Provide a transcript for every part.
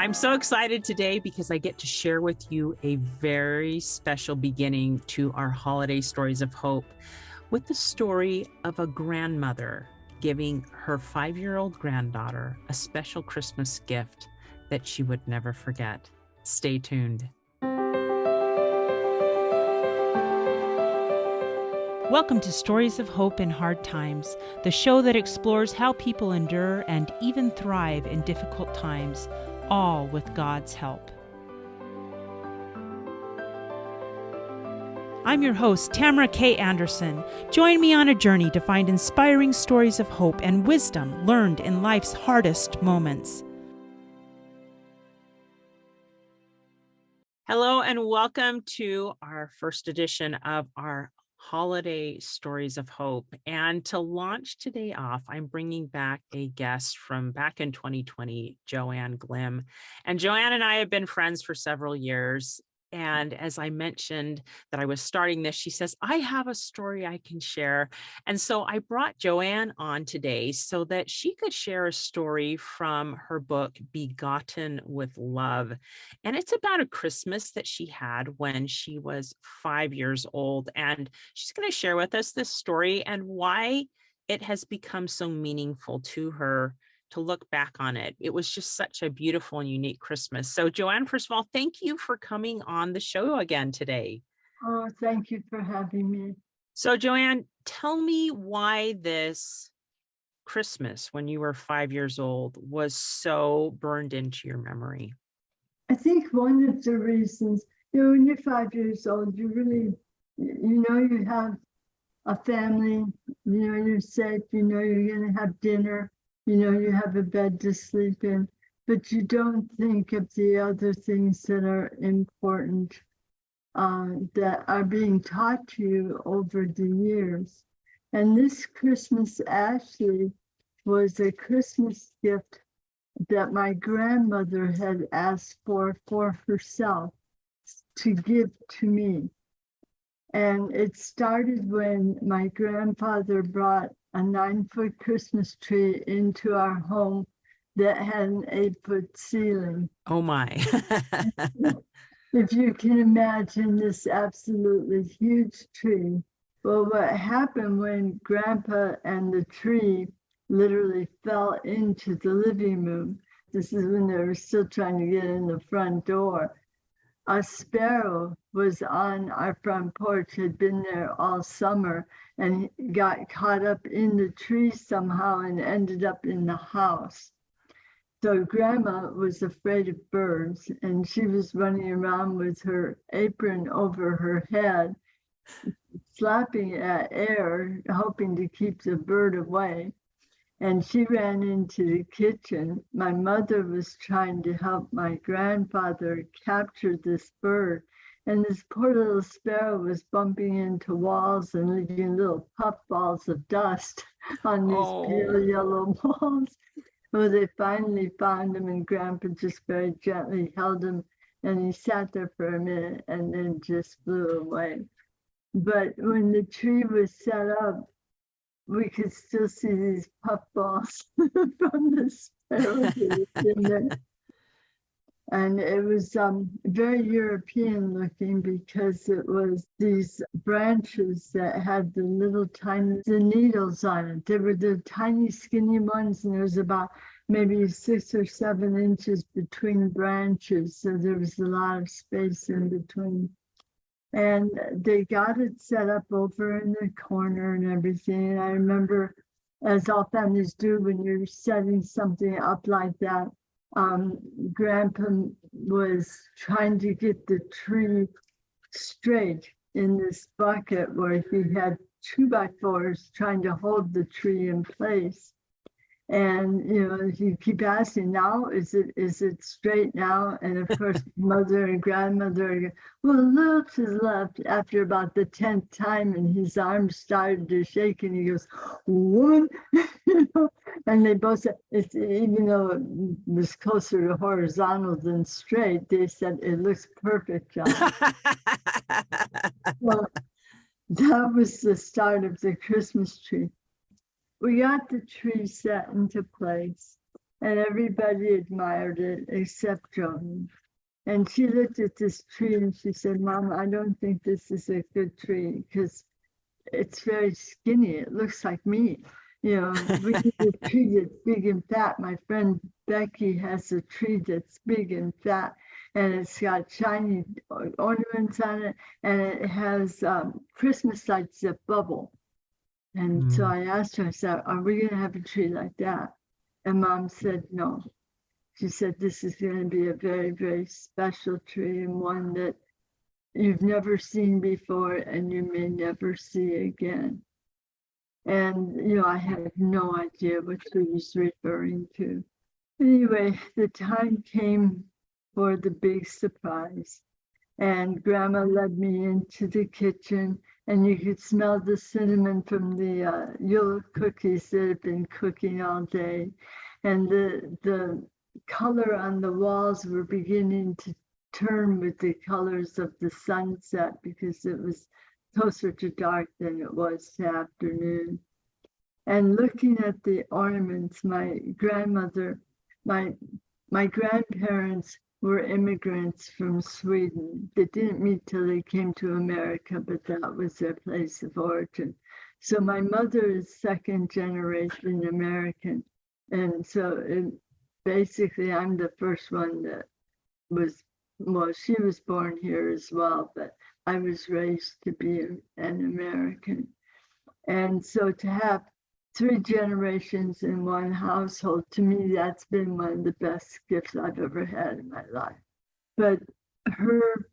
I'm so excited today because I get to share with you a very special beginning to our holiday stories of hope with the story of a grandmother giving her 5-year-old granddaughter a special Christmas gift that she would never forget. Stay tuned. Welcome to Stories of Hope in Hard Times, the show that explores how people endure and even thrive in difficult times, all with God's help. I'm your host, Tamara K. Anderson. Join me on a journey to find inspiring stories of hope and wisdom learned in life's hardest moments. Hello and welcome to our first edition of our Holiday Stories of Hope. And to launch today off, I'm bringing back a guest from back in 2020, Joanne Glim. And Joanne and I have been friends for several years. And as I mentioned that I was starting this, she says, I have a story I can share. And so I brought Joanne on today so that she could share a story from her book, Begotten with Love. And it's about a Christmas that she had when she was 5 years old. And she's going to share with us this story and why it has become so meaningful to her to look back on it. It was just such a beautiful and unique Christmas. So Joanne, first of all, thank you for coming on the show again today. Oh, thank you for having me. So Joanne, tell me why this Christmas when you were 5 years old was so burned into your memory. I think one of the reasons, when you're 5 years old, you really, you have a family, you're safe, you're going to have dinner, you have a bed to sleep in, but you don't think of the other things that are important that are being taught to you over the years. And this Christmas actually was a Christmas gift that my grandmother had asked for herself to give to me. And it started when my grandfather brought a 9-foot Christmas tree into our home that had an 8-foot ceiling. Oh my. If you can imagine this absolutely huge tree. Well, what happened when Grandpa and the tree literally fell into the living room, this is when they were still trying to get in the front door. A sparrow was on our front porch, had been there all summer, and got caught up in the tree somehow and ended up in the house. So Grandma was afraid of birds, and she was running around with her apron over her head, slapping at air, hoping to keep the bird away. And she ran into the kitchen. My mother was trying to help my grandfather capture this bird. And this poor little sparrow was bumping into walls and leaving little puffballs of dust on these pale yellow walls. Well, they finally found him, and Grandpa just very gently held him, and he sat there for a minute and then just flew away. But when the tree was set up, we could still see these puffballs from the sparrow in there. And it was very European looking because it was these branches that had the little tiny needles on it. They were the tiny skinny ones, and there was about maybe 6 or 7 inches between branches. So there was a lot of space in between. And they got it set up over in the corner and everything. And I remember, as all families do, when you're setting something up like that, Grandpa was trying to get the tree straight in this bucket where he had 2x4s trying to hold the tree in place. And, you keep asking, now, is it straight now? And of course, mother and grandmother, well, a little to the left after about the 10th time, and his arms started to shake, and he goes, woman, and they both said, even though it was closer to horizontal than straight, they said, it looks perfect, John. Well, that was the start of the Christmas tree. We got the tree set into place, and everybody admired it except Joan. And she looked at this tree and she said, Mom, I don't think this is a good tree because it's very skinny. It looks like me. You know, we need a tree that's big and fat. My friend Becky has a tree that's big and fat, and it's got shiny ornaments on it, and it has Christmas lights that bubble. And so I asked her, I said, are we going to have a tree like that? And Mom said, no. She said, this is going to be a very, very special tree and one that you've never seen before and you may never see again. And, you know, I had no idea what she was referring to. Anyway, the time came for the big surprise. And Grandma led me into the kitchen, and you could smell the cinnamon from the yellow cookies that had been cooking all day. And the color on the walls were beginning to turn with the colors of the sunset because it was closer to dark than it was to afternoon. And looking at the ornaments, my grandmother, my grandparents were immigrants from Sweden. They didn't meet till they came to America, but that was their place of origin. So my mother is second generation American. And so basically I'm the first one that was, well, she was born here as well, but I was raised to be an American. And so to have 3 generations in one household, to me, that's been one of the best gifts I've ever had in my life. But her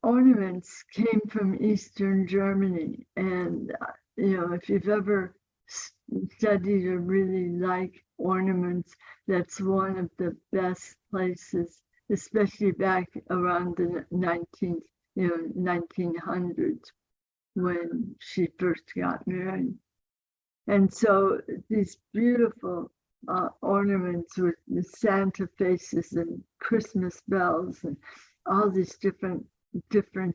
ornaments came from Eastern Germany. And, you know, if you've ever studied or really like ornaments, that's one of the best places, especially back around the 1900s when she first got married. And so these beautiful ornaments with the Santa faces and Christmas bells and all these different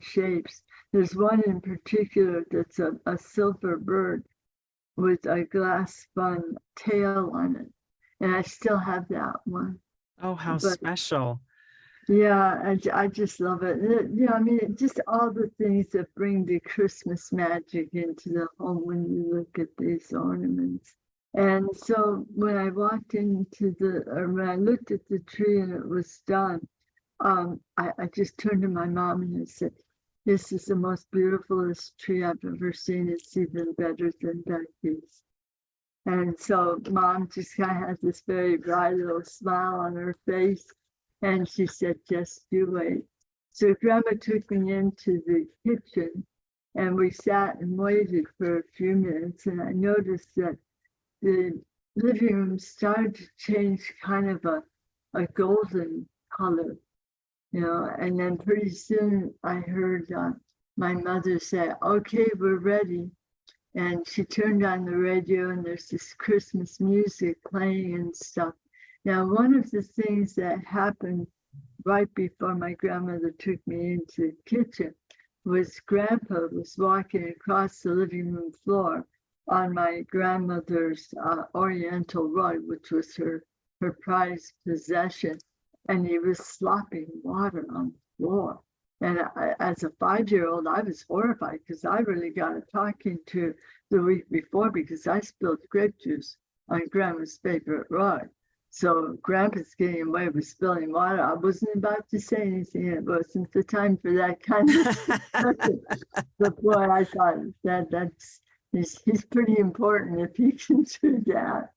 shapes. There's one in particular that's a silver bird with a glass spun tail on it. And I still have that one. Oh, how special. Yeah, I just love it. Yeah, I mean, just all the things that bring the Christmas magic into the home when you look at these ornaments. And so when I walked into when I looked at the tree and it was done, I just turned to my mom and I said, this is the most beautifulest tree I've ever seen. It's even better than Becky's. And so Mom just kind of has this very bright little smile on her face. And she said, just you wait. So Grandma took me into the kitchen and we sat and waited for a few minutes. And I noticed that the living room started to change kind of a golden color, you know. And then pretty soon I heard my mother say, okay, we're ready. And she turned on the radio and there's this Christmas music playing and stuff. Now, one of the things that happened right before my grandmother took me into the kitchen was Grandpa was walking across the living room floor on my grandmother's Oriental rug, which was her prized possession, and he was slopping water on the floor. And as a 5-year-old, I was horrified because I really got a talking to the week before because I spilled grape juice on Grandma's favorite rug. So Grandpa's getting away with spilling water. I wasn't about to say anything. It wasn't the time for that kind of discussion. But boy, I thought he's pretty important if he can do that.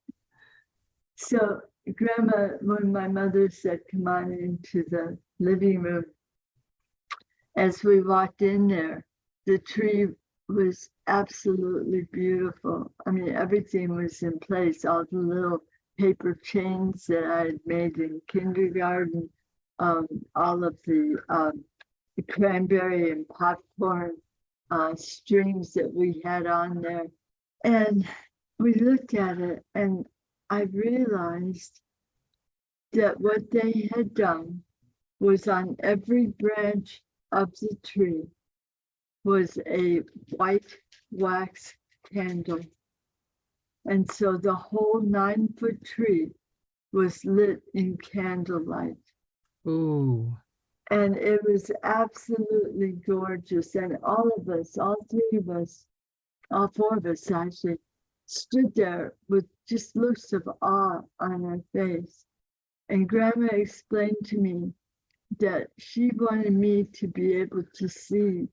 So Grandma, when my mother said, come on into the living room, as we walked in there, the tree was absolutely beautiful. I mean, everything was in place, all the little paper chains that I had made in kindergarten, all of the cranberry and popcorn strings that we had on there. And we looked at it and I realized that what they had done was on every branch of the tree was a white wax candle. And so the whole 9-foot tree was lit in candlelight. Ooh. And it was absolutely gorgeous. And all of us, all three of us, all four of us actually, stood there with just looks of awe on our face. And Grandma explained to me that she wanted me to be able to see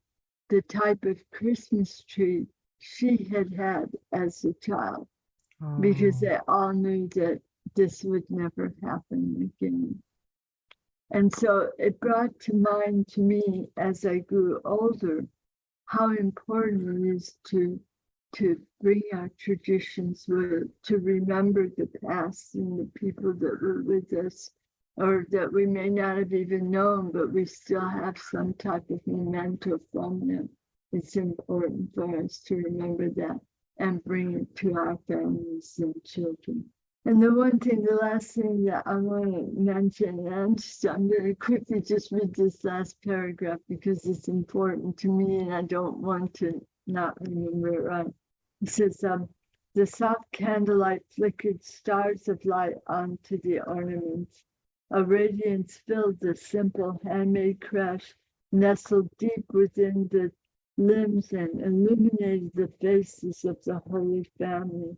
the type of Christmas tree she had had as a child, because Oh. they all knew that this would never happen again. And so it brought to mind to me as I grew older how important it is to bring our traditions with, to remember the past and the people that were with us, or that we may not have even known, but we still have some type of memento from them. It's important for us to remember that and bring it to our families and children. And the last thing that I want to mention, and I'm going to quickly just read this last paragraph because it's important to me and I don't want to not remember it right. It says, the soft candlelight flickered stars of light onto the ornaments. A radiance filled the simple handmade creche, nestled deep within the limbs and illuminated the faces of the Holy Family.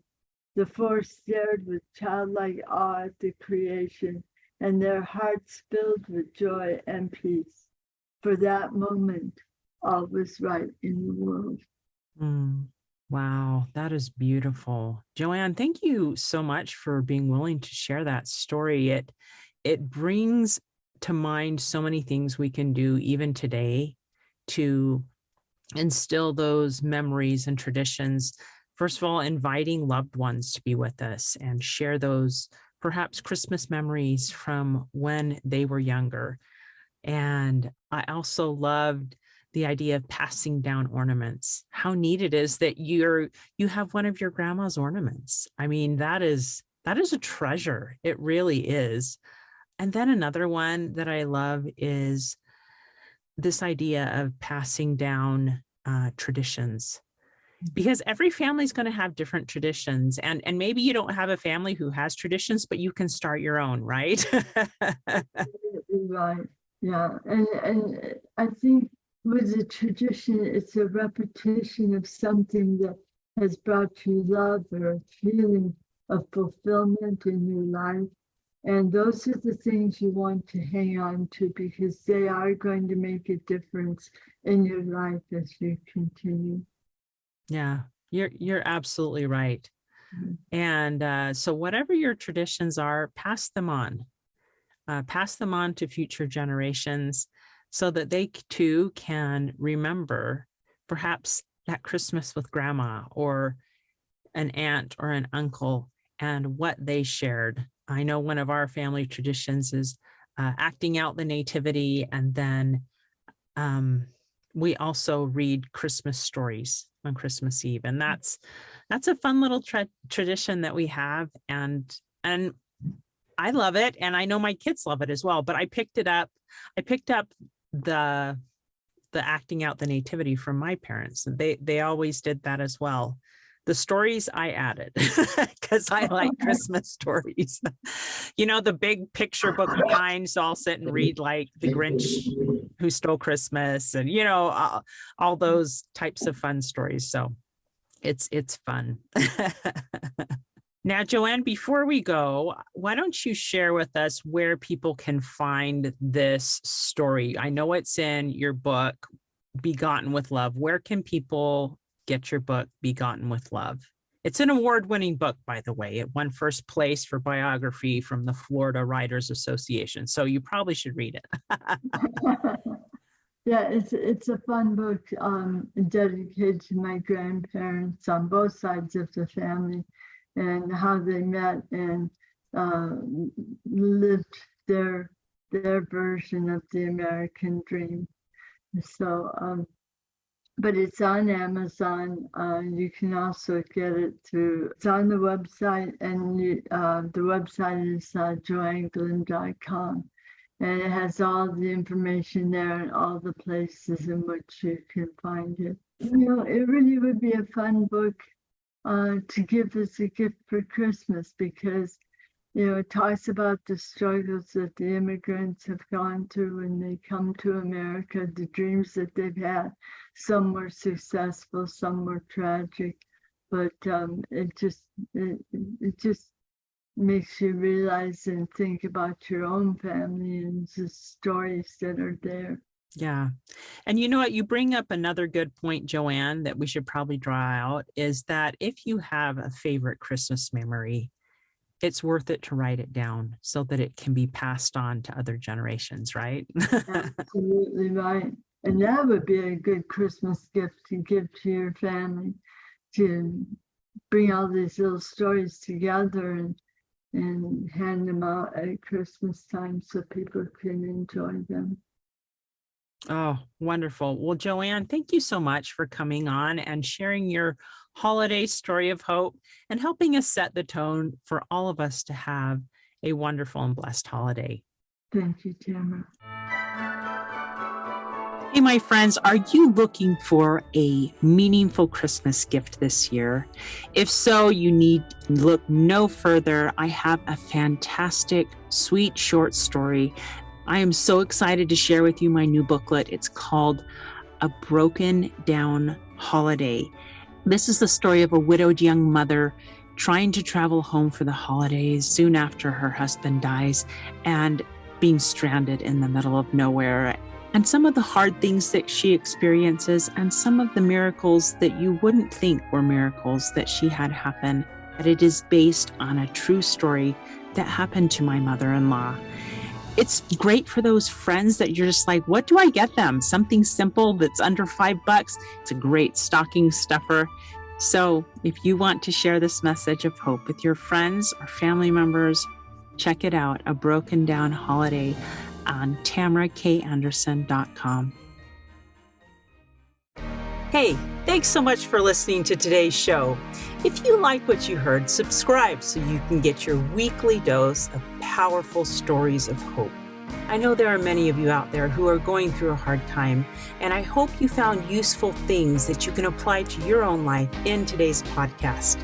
The four stared with childlike awe at the creation, and their hearts filled with joy and peace. For that moment, all was right in the world. Mm. Wow, that is beautiful. Joanne, thank you so much for being willing to share that story. It brings to mind so many things we can do even today to instill those memories and traditions. First of all, inviting loved ones to be with us and share those perhaps Christmas memories from when they were younger. And I also loved the idea of passing down ornaments. How neat it is that you have one of your grandma's ornaments. I mean, that is a treasure. It really is. And then another one that I love is this idea of passing down traditions, because every family is going to have different traditions, and maybe you don't have a family who has traditions, but you can start your own, right? Right. Yeah. And I think with the tradition, it's a repetition of something that has brought you love or a feeling of fulfillment in your life. And those are the things you want to hang on to because they are going to make a difference in your life as you continue. Yeah, you're absolutely right. Mhm. And so whatever your traditions are, pass them on. Pass them on to future generations so that they too can remember perhaps that Christmas with grandma or an aunt or an uncle and what they shared. I know one of our family traditions is acting out the nativity, and then we also read Christmas stories on Christmas Eve, and that's a fun little tradition that we have, and I love it, and I know my kids love it as well. But I picked up the acting out the nativity from my parents. They always did that as well. The stories I added because I like Christmas stories. You know, the big picture book behind, so I'll sit and read like The Grinch Who Stole Christmas, and you know, all those types of fun stories. So it's fun. Now, Joanne, before we go, why don't you share with us where people can find this story? I know it's in your book, Begotten with Love. Where can people get your book, Begotten with Love? It's an award-winning book, by the way. It won first place for biography from the Florida Writers Association. So you probably should read it. Yeah, it's a fun book dedicated to my grandparents on both sides of the family and how they met and lived their version of the American dream. So, but it's on Amazon. You can also get it it's on the website, and the website is joanneglim.com. And it has all the information there and all the places in which you can find it. You know, it really would be a fun book to give as a gift for Christmas, because It talks about the struggles that the immigrants have gone through when they come to America, the dreams that they've had. Some were successful, some were tragic, but it just makes you realize and think about your own family and the stories that are there. Yeah. And you know what? You bring up another good point, Joanne, that we should probably draw out is that if you have a favorite Christmas memory, it's worth it to write it down so that it can be passed on to other generations, right? Absolutely right. And that would be a good Christmas gift to give to your family, to bring all these little stories together and hand them out at Christmas time so people can enjoy them. Oh, wonderful. Well, Joanne, thank you so much for coming on and sharing your holiday story of hope and helping us set the tone for all of us to have a wonderful and blessed holiday. Thank you, Tamara. Hey, my friends, are you looking for a meaningful Christmas gift this year? If so, you need look no further. I have a fantastic, sweet short story. I am so excited to share with you my new booklet. It's called A Broken Down Holiday. This is the story of a widowed young mother trying to travel home for the holidays soon after her husband dies and being stranded in the middle of nowhere. And some of the hard things that she experiences and some of the miracles that you wouldn't think were miracles that she had happen. But it is based on a true story that happened to my mother-in-law. It's great for those friends that you're just like, what do I get them? Something simple that's under $5. It's a great stocking stuffer. So if you want to share this message of hope with your friends or family members, check it out, A Broken Down Holiday on TamaraKAnderson.com. Hey, thanks so much for listening to today's show. If you like what you heard, subscribe so you can get your weekly dose of powerful stories of hope. I know there are many of you out there who are going through a hard time, and I hope you found useful things that you can apply to your own life in today's podcast.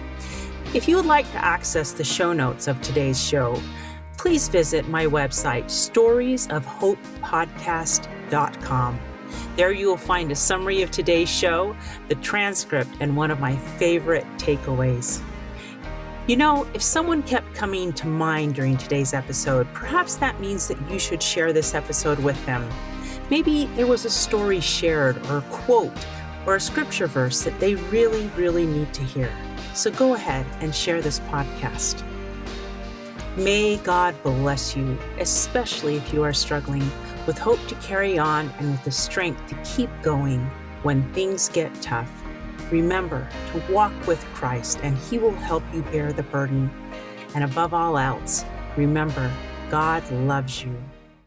If you would like to access the show notes of today's show, please visit my website, storiesofhopepodcast.com. There you will find a summary of today's show, the transcript, and one of my favorite takeaways. You know, if someone kept coming to mind during today's episode, perhaps that means that you should share this episode with them. Maybe there was a story shared or a quote or a scripture verse that they really, really need to hear. So go ahead and share this podcast. May God bless you, especially if you are struggling, with hope to carry on and with the strength to keep going when things get tough. Remember to walk with Christ and He will help you bear the burden. And above all else, remember, God loves you.